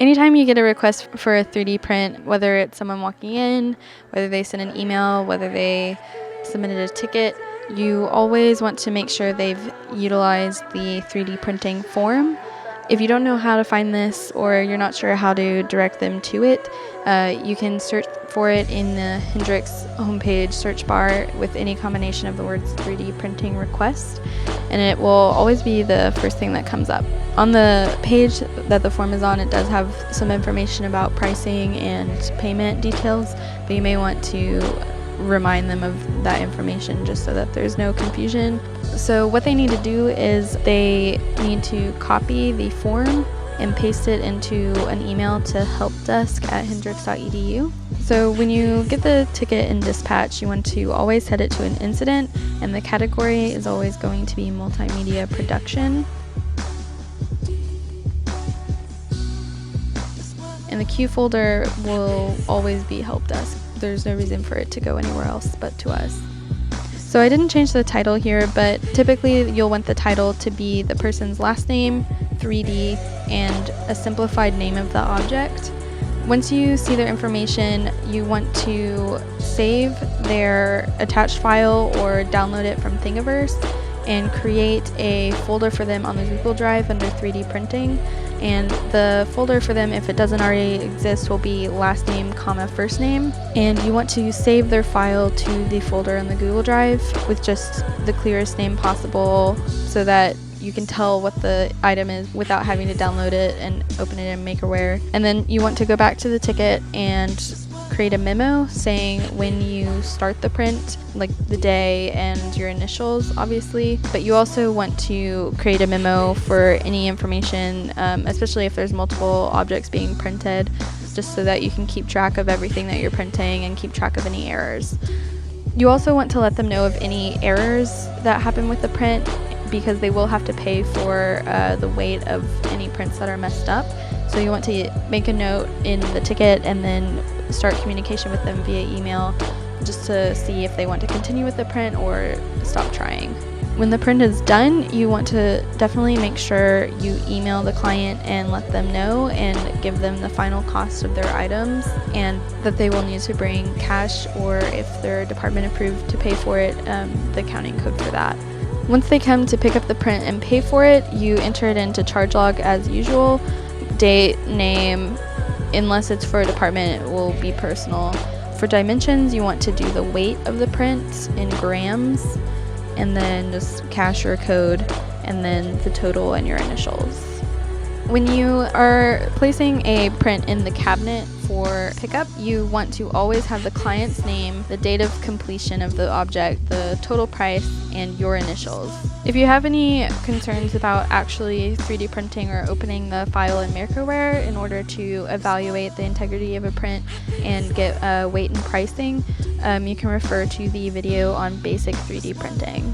Anytime you get a request for a 3D print, whether it's someone walking in, whether they send an email, whether they submitted a ticket, you always want to make sure they've utilized the 3D printing form. If you don't know how to find this or you're not sure how to direct them to it, you can search for it in the Hendrix homepage search bar with any combination of the words 3D printing request, and it will always be the first thing that comes up. On the page that the form is on, it does have some information about pricing and payment details, but you may want to remind them of that information just so that there's no confusion. So what they need to do is they need to copy the form and paste it into an email to helpdesk@hendrix.edu. So when you get the ticket in dispatch, you want to always set it to an incident, and the category is always going to be multimedia production. And the queue folder will always be help desk. There's no reason for it to go anywhere else but to us. So I didn't change the title here, but typically you'll want the title to be the person's last name, 3D, and a simplified name of the object. Once you see their information, you want to save their attached file or download it from Thingiverse and create a folder for them on the Google Drive under 3D printing. And the folder for them, if it doesn't already exist, will be last name, comma, first name. And you want to save their file to the folder in the Google Drive with just the clearest name possible so that you can tell what the item is without having to download it and open it in Makerware. And then you want to go back to the ticket and create a memo saying when you start the print, like the day and your initials, obviously. But you also want to create a memo for any information, especially if there's multiple objects being printed, just so that you can keep track of everything that you're printing and keep track of any errors. You also want to let them know of any errors that happen with the print, because they will have to pay for the weight of any prints that are messed up. So you want to make a note in the ticket and then start communication with them via email just to see if they want to continue with the print or stop trying. When the print is done, you want to definitely make sure you email the client and let them know and give them the final cost of their items, and that they will need to bring cash, or if they're department approved to pay for it, the accounting code for that. Once they come to pick up the print and pay for it, you enter it into charge log as usual. Date, name, unless it's for a department, it will be personal. For dimensions, you want to do the weight of the print in grams, and then just cash or code, and then the total and your initials. When you are placing a print in the cabinet for pickup, you want to always have the client's name, the date of completion of the object, the total price, and your initials. If you have any concerns about actually 3D printing or opening the file in Makerware in order to evaluate the integrity of a print and get weight and pricing, you can refer to the video on basic 3D printing.